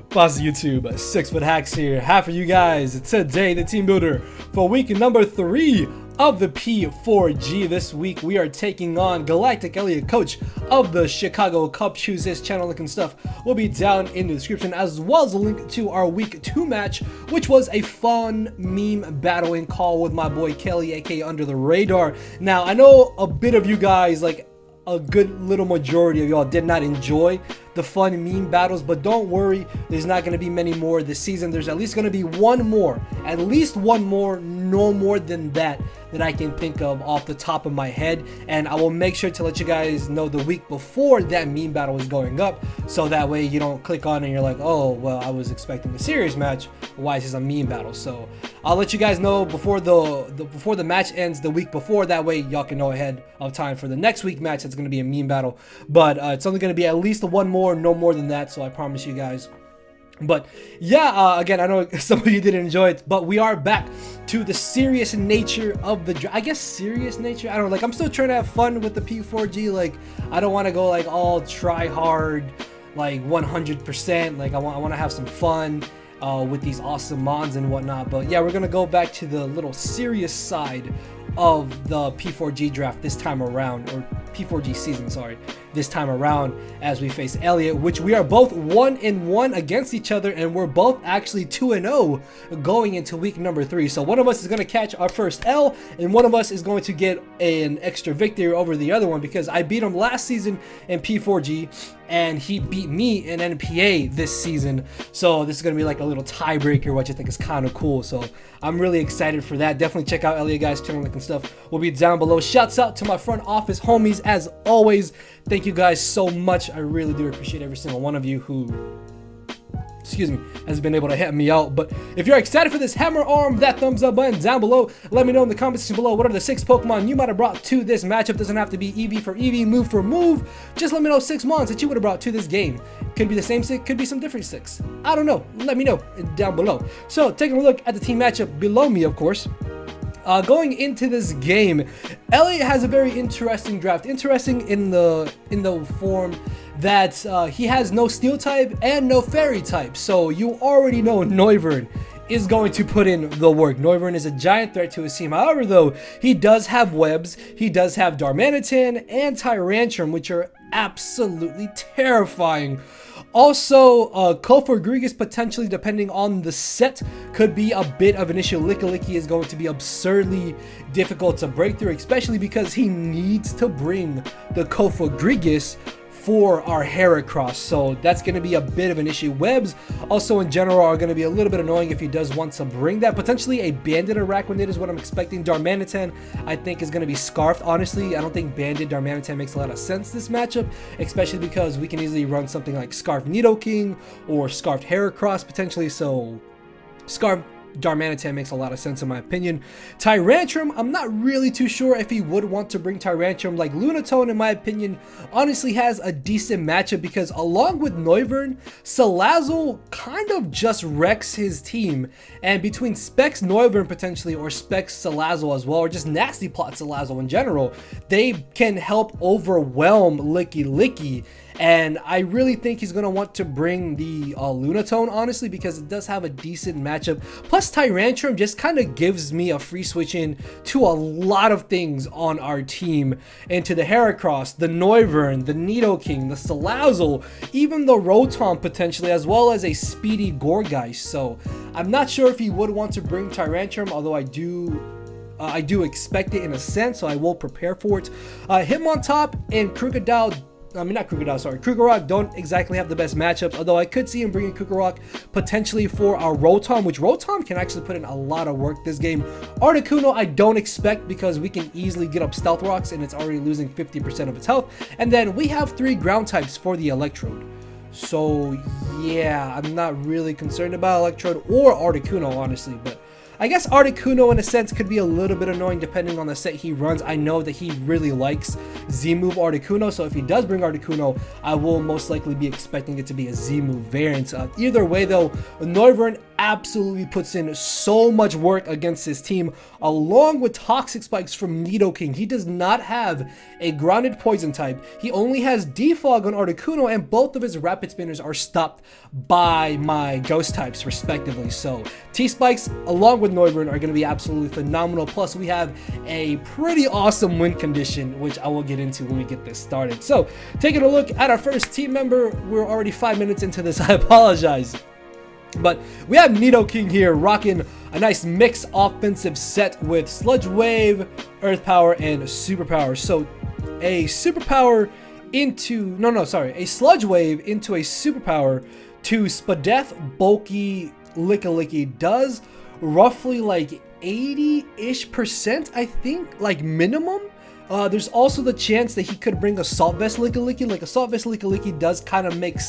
Boss YouTube, SixftHax here. Half of you guys. Today, the team builder for week number 3 of the P4G. This week, we are taking on Galactic Elliot, coach of the Chicago CUBCHOOS. His channel link and stuff will be down in the description, as well as a link to our week 2 match, which was a fun meme battling call with my boy Kelly, aka Under the Radar. Now, I know a bit of you guys, like a good little majority of y'all, did not enjoy the fun meme battles, but don't worry, there's not going to be many more this season. There's at least going to be one more, at least one more, no more than that I can think of off the top of my head, and I will make sure to let you guys know the week before that meme battle is going up, so that way you don't click on it and you're like, oh well, I was expecting a serious match, why is this a meme battle? So I'll let you guys know before the match ends the week before, that way y'all can know ahead of time for the next week match. It's going to be a meme battle, but it's only going to be at least one more, no more than that, so I promise you guys. But yeah, again, I know some of you didn't enjoy it, but we are back to the serious nature of the, I guess serious nature, I don't know, like I'm still trying to have fun with the P4G. Like I don't want to go like all try hard, like 100%. Like I want to have some fun with these awesome mons and whatnot. But yeah, we're gonna go back to the little serious side of the P4G draft this time around, or P4G season, sorry, this time around, as we face Elliot, which we are both 1-1 against each other, and we're both actually 2-0 going into week number 3. So one of us is going to catch our first L, and one of us is going to get an extra victory over the other one, because I beat him last season in P4G, and he beat me in NPA this season. So this is going to be like a little tiebreaker, which I think is kind of cool. So I'm really excited for that. Definitely check out Elliot, guys. Channel link and stuff will be down below. Shouts out to my front office homies, as always. Thank you guys so much. I really do appreciate every single one of you who, excuse me, has been able to help me out. But if you're excited for this, hammer arm that thumbs up button down below. Let me know in the comments section below what are the 6 Pokemon you might have brought to this matchup. Doesn't have to be EV for EV, move for move. Just let me know 6 mons that you would have brought to this game. Could be the same 6, could be some different 6. I don't know. Let me know down below. So taking a look at the team matchup below me, of course. Going into this game, Elliot has a very interesting draft. Interesting in the form that he has no steel type and no fairy type. So you already know Noivern is going to put in the work. Noivern is a giant threat to his team. However, though, he does have webs, he does have Darmanitan and Tyrantrum, which are absolutely terrifying. Also, Gourgeist potentially, depending on the set, could be a bit of an issue. Licky is going to be absurdly difficult to break through, especially because he needs to bring the Gourgeist for our Heracross, so that's going to be a bit of an issue. Webs also in general are going to be a little bit annoying if he does want to bring that. Potentially a Banded Arachnid is what I'm expecting. Darmanitan I think is going to be Scarfed. Honestly, I don't think Banded Darmanitan makes a lot of sense this matchup, especially because we can easily run something like Scarfed Nidoking or Scarfed Heracross potentially, so Scarfed Darmanitan makes a lot of sense in my opinion. Tyrantrum, I'm not really too sure if he would want to bring Tyrantrum. Like Lunatone, in my opinion, honestly has a decent matchup, because along with Noivern, Salazzle kind of just wrecks his team, and between Specs Noivern potentially, or Specs Salazzle as well, or just Nasty Plot Salazzle in general, they can help overwhelm Licky. And I really think he's going to want to bring the Lunatone, honestly, because it does have a decent matchup. Plus, Tyrantrum just kind of gives me a free switch in to a lot of things on our team. Into the Heracross, the Noivern, the Nidoking, the Salazzle, even the Rotom potentially, as well as a speedy Gourgeist. So I'm not sure if he would want to bring Tyrantrum, although I do expect it in a sense, so I will prepare for it. Hitmontop and Krokorok don't exactly have the best matchups, although I could see him bringing Krokorok potentially for our Rotom, which Rotom can actually put in a lot of work this game. Articuno I don't expect, because we can easily get up Stealth Rocks and it's already losing 50% of its health. And then we have 3 ground types for the Electrode. So yeah, I'm not really concerned about Electrode or Articuno, honestly, but I guess Articuno in a sense could be a little bit annoying depending on the set he runs. I know that he really likes Z-Move Articuno, so if he does bring Articuno, I will most likely be expecting it to be a Z-Move variant. Either way though, Noivern absolutely puts in so much work against his team, along with Toxic Spikes from Nidoking. He does not have a grounded poison type. He only has Defog on Articuno, and both of his rapid spinners are stopped by my ghost types respectively. So T-Spikes along with Noivern are going to be absolutely phenomenal. Plus we have a pretty awesome win condition, which I will get into when we get this started. So taking a look at our first team member, we're already 5 minutes into this. I apologize. But we have Nidoking here rocking a nice mixed offensive set with Sludge Wave, Earth Power, and Superpower. So a Superpower into, a Sludge Wave into a Superpower to Spadef, Bulky, Lickilicky does roughly like 80-ish%, I think, like minimum. There's also the chance that he could bring Assault Vest Lickilicky. Like Assault Vest Lickilicky does kind of make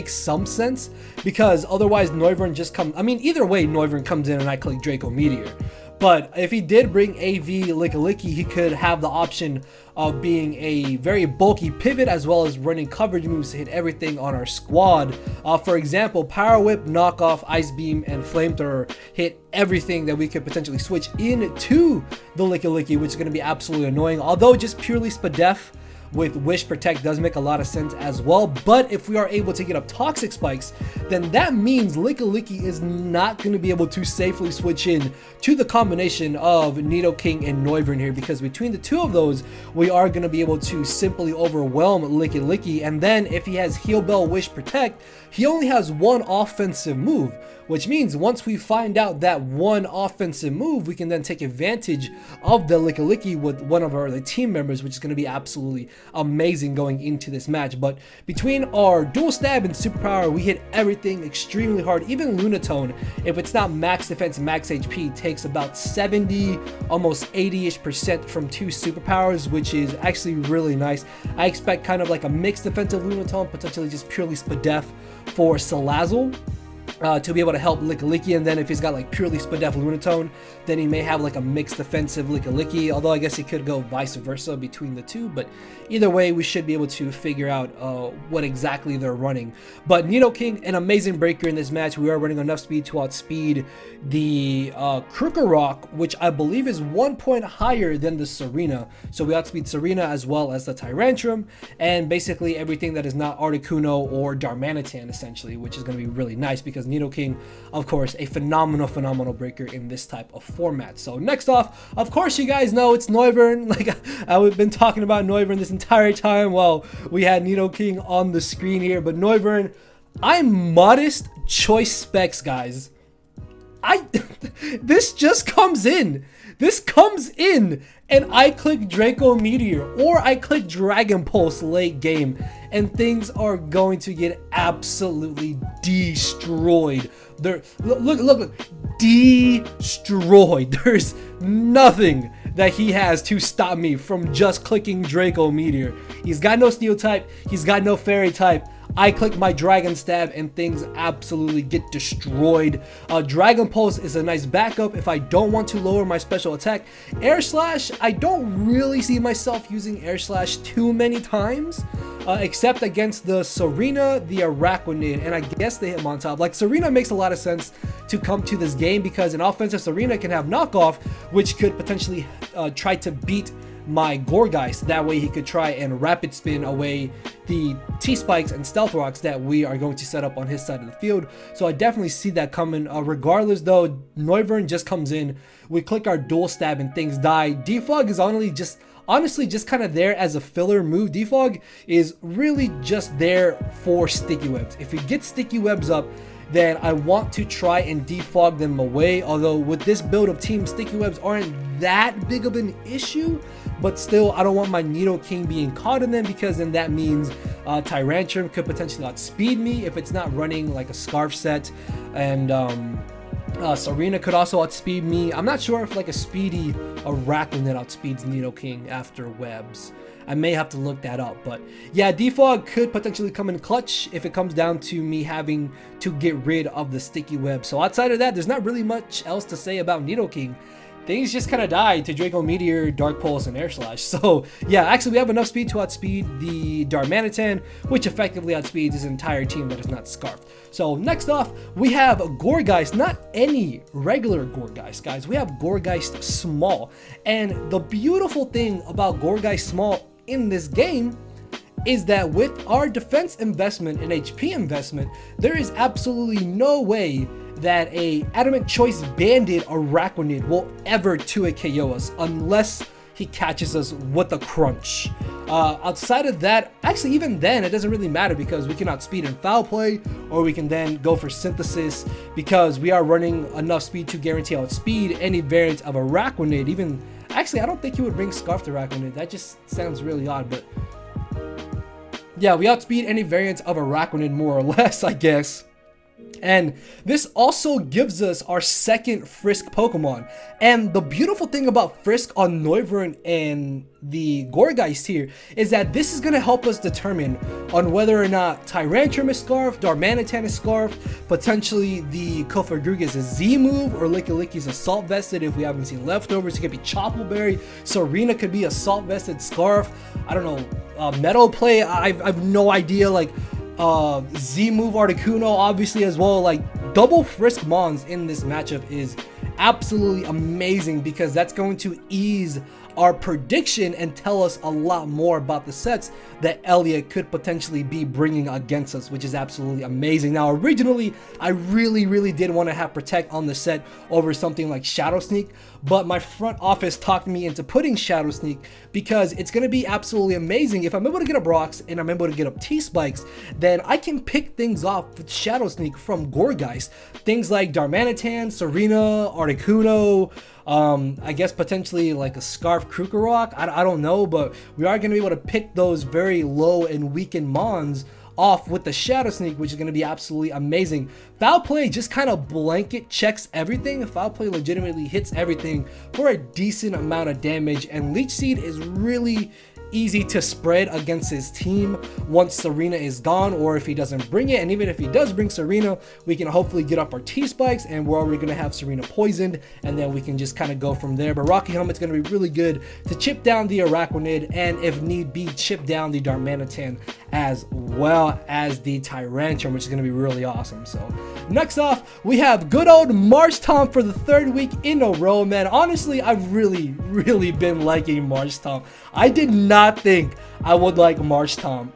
some sense, because otherwise Noivern just comes, I mean, either way Noivern comes in and I click Draco Meteor. But if he did bring AV Lickilicky, he could have the option of being a very bulky pivot as well as running coverage moves to hit everything on our squad. For example, Power Whip, Knockoff, Ice Beam, and Flamethrower hit everything that we could potentially switch into the Lickilicky, which is going to be absolutely annoying. Although just purely Spadef with Wish Protect does make a lot of sense as well. But if we are able to get up Toxic Spikes, then that means Lickilicky is not going to be able to safely switch in to the combination of Nidoking and Noivern here, because between the two of those, we are going to be able to simply overwhelm Lickilicky. And then if he has Heal Bell, Wish Protect, he only has one offensive move, which means once we find out that one offensive move, we can then take advantage of the Lickilicky with one of our other team members, which is going to be absolutely amazing going into this match. But between our Dual Stab and Superpower, we hit everything extremely hard. Even Lunatone, if it's not max defense, max HP, takes about 70, almost 80-ish% from two Superpowers, which is actually really nice. I expect kind of like a mixed defensive Lunatone, potentially just purely Spadef for Salazzle, to be able to help Lickilicky. And then if he's got like purely Spadef Lunatone, then he may have like a mixed defensive Lickilicky, although I guess he could go vice versa between the two. But either way, we should be able to figure out what exactly they're running. But Nidoking, an amazing breaker in this match. We are running enough speed to outspeed the Krokorok, which I believe is 1 point higher than the Serena. So we outspeed Serena as well as the Tyrantrum, and basically everything that is not Articuno or Darmanitan, essentially, which is going to be really nice because Nidoking, of course, a phenomenal breaker in this type of format. So next off, of course, you guys know it's Noivern. Like I've been talking about Noivern this entire time while we had Nidoking on the screen here. But Noivern, I'm modest choice specs, guys. This just comes in. This comes in and I click Draco Meteor or I click Dragon Pulse late game, and things are going to get absolutely destroyed. Look, destroyed. There's nothing that he has to stop me from just clicking Draco Meteor. He's got no Steel type, he's got no Fairy type. I click my Dragon Stab and things absolutely get destroyed. Dragon Pulse is a nice backup if I don't want to lower my special attack. Air Slash, I don't really see myself using Air Slash too many times, except against the Serena, the Araquanid, and I guess the Hitmontop. Like, Serena makes a lot of sense to come to this game because an offensive Serena can have knockoff, which could potentially try to beat my Gourgeist. That way he could try and rapid spin away the T-Spikes and Stealth Rocks that we are going to set up on his side of the field. So I definitely see that coming. Regardless though, Noivern just comes in, we click our Dual Stab and things die. Defog is honestly just kind of there as a filler move. Defog is really just there for sticky webs. If we get sticky webs up, then I want to try and defog them away. Although with this build of team, sticky webs aren't that big of an issue, but still I don't want my Nidoking being caught in them, because then that means Tyrantrum could potentially outspeed me if it's not running like a Scarf set, and Serena could also outspeed me. I'm not sure if like a speedy Araquanid outspeeds Nidoking after webs. I may have to look that up, but yeah, defog could potentially come in clutch if it comes down to me having to get rid of the sticky web. So outside of that, there's not really much else to say about Nidoking. things just kind of died to Draco Meteor, Dark Pulse, and Air Slash. So yeah, actually we have enough speed to outspeed the Darmanitan, which effectively outspeeds his entire team that is not Scarfed. So next off, we have Gourgeist, not any regular Gourgeist, guys. We have Gourgeist Small. And the beautiful thing about Gourgeist Small in this game is that with our defense investment and HP investment, there is absolutely no way that a Adamant Choice Banded Araquanid will ever 2-hit KO us unless he catches us with a crunch. Outside of that, actually even then it doesn't really matter because we can outspeed in Foul Play, or we can then go for Synthesis because we are running enough speed to guarantee outspeed any variant of Araquanid. Even actually, I don't think he would bring Scarfed Araquanid. That just sounds really odd, but yeah, we outspeed any variant of Araquanid more or less, I guess. And this also gives us our second Frisk Pokemon. And the beautiful thing about Frisk on Noivern and the Gourgeist here is that this is going to help us determine on whether or not Tyrantrum is Scarfed, Darmanitan is Scarfed, potentially the Cofagrigus is a Z move, or Lickilicky's Assault Vested if we haven't seen Leftovers. It could be Choppleberry, Serena could be Assault Vested Scarf, I don't know, Metal Play, I've no idea, like Z move Articuno obviously as well. Like double Frisk Mons in this matchup is absolutely amazing because that's going to ease our prediction and tell us a lot more about the sets that Elliot could potentially be bringing against us, which is absolutely amazing. Now originally I really did want to have Protect on the set over something like Shadow Sneak, but my front office talked me into putting Shadow Sneak because it's going to be absolutely amazing. If I'm able to get up Rocks and I'm able to get up T-Spikes, then I can pick things off with Shadow Sneak from Gourgeist. Things like Darmanitan, Serena, Articuno, I guess potentially like a Scarf Krugerrock, I don't know, but we are going to be able to pick those very low and weakened Mons off with the Shadow Sneak, which is going to be absolutely amazing. Foul Play just kind of blanket checks everything. Foul Play legitimately hits everything for a decent amount of damage, and Leech Seed is really easy to spread against his team once Serena is gone, or if he doesn't bring it. And even if he does bring Serena, we can hopefully get up our T-Spikes and we're already going to have Serena poisoned, and then we can just kind of go from there. But Rocky Helmet's going to be really good to chip down the Araquanid, and if need be, chip down the Darmanitan as well as the Tyrantrum, which is going to be really awesome. So next off, we have good old Marshtomp for the third week in a row, man. Honestly, I've really been liking Marshtomp. I did not think I would like Marshtomp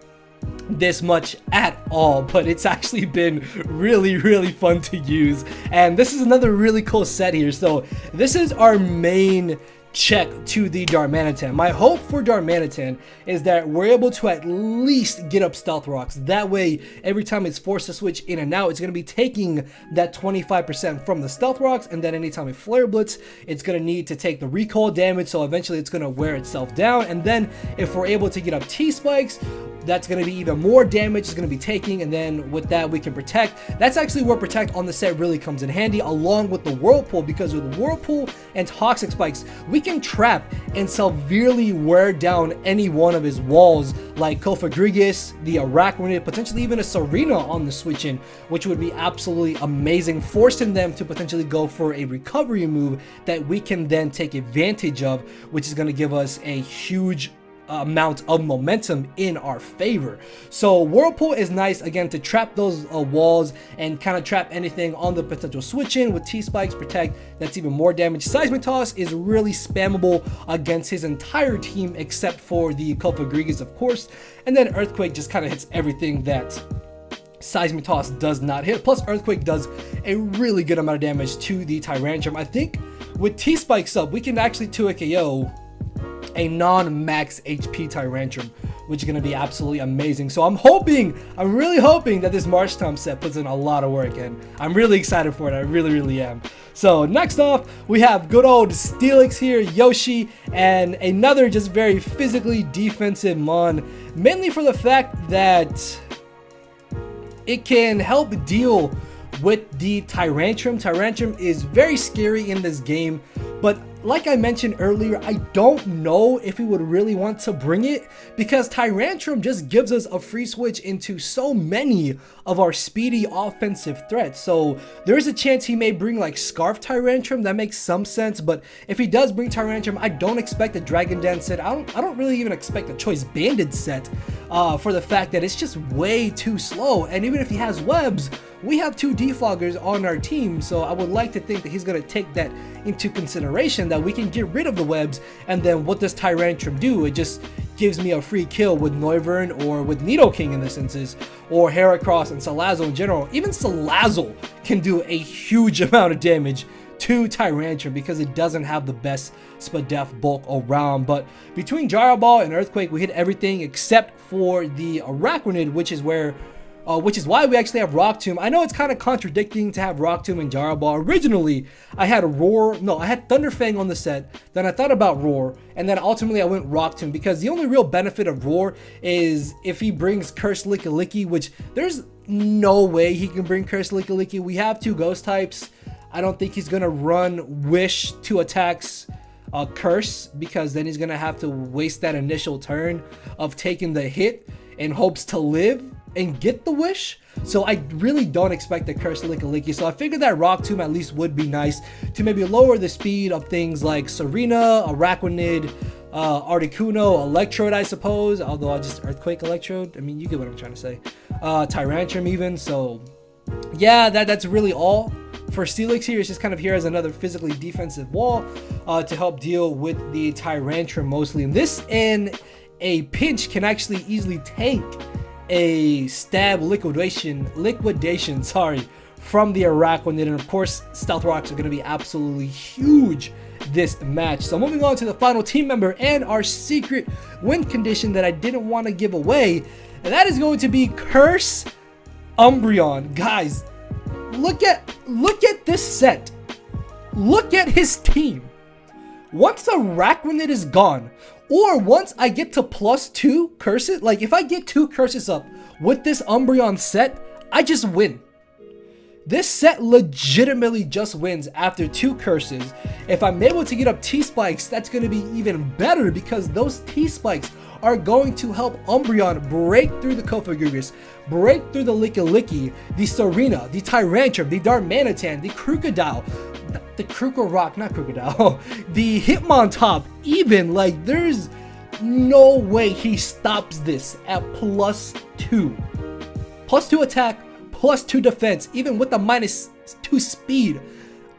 this much at all, but it's actually been really fun to use. And this is another really cool set here. So this is our main check to the Darmanitan. My hope for Darmanitan is that we're able to at least get up Stealth Rocks. That way, every time it's forced to switch in and out, it's going to be taking that 25% from the Stealth Rocks, and then anytime it Flare Blitz, it's going to need to take the recoil damage, so eventually it's going to wear itself down. And then if we're able to get up T-Spikes, that's going to be even more damage it's going to be taking, and then with that we can Protect. That's actually where Protect on the set really comes in handy, along with the Whirlpool, because with Whirlpool and Toxic Spikes, we can trap and severely wear down any one of his walls, like Cofagrigus, the Araquanid, potentially even a Serena on the switch in, which would be absolutely amazing, forcing them to potentially go for a recovery move that we can then take advantage of, which is going to give us a huge amount of momentum in our favor. So Whirlpool is nice again to trap those walls and kind of trap anything on the potential switch in. With T-Spikes, Protect, that's even more damage. Seismic Toss is really spammable against his entire team except for the Cofagrigus, of course, and then Earthquake just kind of hits everything that Seismic Toss does not hit. Plus Earthquake does a really good amount of damage to the Tyrantrum. I think with T-Spikes up, we can actually 2-hit KO a non-max HP Tyrantrum, which is going to be absolutely amazing. So I'm really hoping that this Marshtomp set puts in a lot of work, and I'm really excited for it. I really am. So next off, we have good old Steelix here, Yoshi, and another just very physically defensive Mon, mainly for the fact that it can help deal with the Tyrantrum. Tyrantrum is very scary in this game, but like I mentioned earlier, I don't know if we would really want to bring it because Tyrantrum just gives us a free switch into so many of our speedy offensive threats. So there is a chance he may bring like Scarf Tyrantrum. That makes some sense, but if he does bring Tyrantrum, I don't expect a Dragon Dance set. I don't really even expect a Choice Banded set for the fact that it's just way too slow. And even if he has webs, we have 2 defoggers on our team, so I would like to think that he's going to take that into consideration, that we can get rid of the webs, and then what does Tyrantrum do? It just gives me a free kill with Noivern or with Nidoking in this instance, or Heracross and Salazzle in general. Even Salazzle can do a huge amount of damage to Tyrantrum because it doesn't have the best Spadef bulk around. But between Gyro Ball and Earthquake, we hit everything except for the Araquanid, which is why we actually have Rock Tomb. I know it's kind of contradicting to have Rock Tomb and Gyro Ball. Originally, I had I had Thunderfang on the set, then I thought about Roar, and then ultimately I went Rock Tomb because the only real benefit of Roar is if he brings Curse Lickilicky, which there's no way he can bring Curse Lickilicky. We have 2 ghost types. I don't think he's gonna run Wish 2 attacks Curse, because then he's gonna have to waste that initial turn of taking the hit in hopes to live and get the wish. So I really don't expect the Curse Lickilicky. So I figured that Rock Tomb at least would be nice to maybe lower the speed of things like Serena, Araquanid, Articuno, Electrode, I suppose. Although I'll just Earthquake Electrode. I mean, you get what I'm trying to say. Tyrantrum even. So yeah, that's really all for Steelix here. It's just kind of here as another physically defensive wall to help deal with the Tyrantrum mostly. And this in a pinch can actually easily tank a stab liquidation from the Araquanid, and of course Stealth Rocks are going to be absolutely huge this match. So moving on to the final team member and our secret win condition that I didn't want to give away, and that is going to be Curse Umbreon. Guys, look at this set. Look at his team. Once the Araquanid is gone, or once I get to +2 curses, like if I get 2 curses up with this Umbreon set, I just win. This set legitimately just wins after 2 curses. If I'm able to get up T-Spikes, that's going to be even better because those T-Spikes are going to help Umbreon break through the Gourgeist, break through the Lickilicky, the Serena, the Tyrantrum, the Darmanitan, the Krookodile, the Krookorock, not Crocodile, the Hitmontop, even. Like, there's no way he stops this at +2. +2 attack, +2 defense, even with the -2 speed.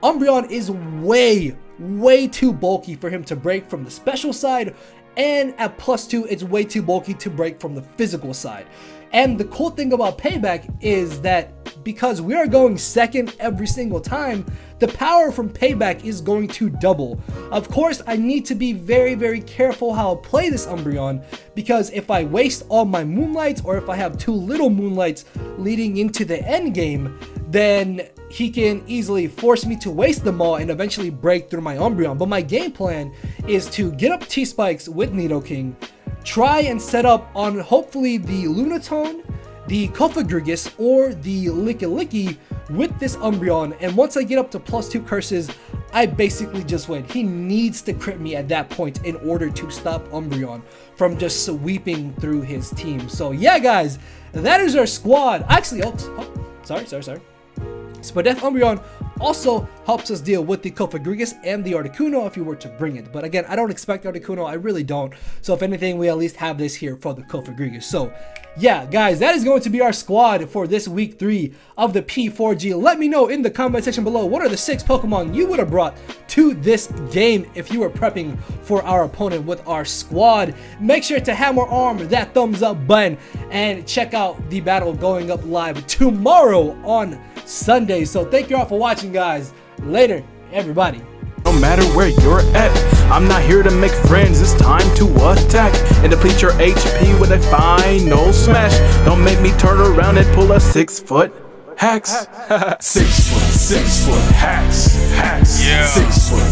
Umbreon is way too bulky for him to break from the special side, and at +2 it's way too bulky to break from the physical side. And the cool thing about Payback is that because we are going second every single time, the power from Payback is going to double. Of course, I need to be very careful how I play this Umbreon, because if I waste all my Moonlights, or if I have too little Moonlights leading into the end game, then he can easily force me to waste them all and eventually break through my Umbreon. But my game plan is to get up T-Spikes with Nidoking, try and set up on hopefully the Lunatone, the Gourgeist, or the Lickilicky with this Umbreon, and once I get up to +2 curses, I basically just win. He needs to crit me at that point in order to stop Umbreon from just sweeping through his team. So yeah, guys, that is our squad. Actually, sorry. Spadef Umbreon also helps us deal with the Gourgeist and the Articuno if you were to bring it. But again, I don't expect Articuno, I really don't. So if anything, we at least have this here for the Gourgeist. So yeah, guys, that is going to be our squad for this week 3 of the P4G. Let me know in the comment section below, what are the 6 Pokemon you would have brought to this game if you were prepping for our opponent with our squad. Make sure to hammer arm that thumbs up button and check out the battle going up live tomorrow on Sunday. So thank you all for watching, guys. Later, everybody. No matter where you're at, I'm not here to make friends, it's time to attack and deplete your HP with a final smash. Don't make me turn around and pull a 6-foot hacks. 6 foot hacks, yeah. 6 foot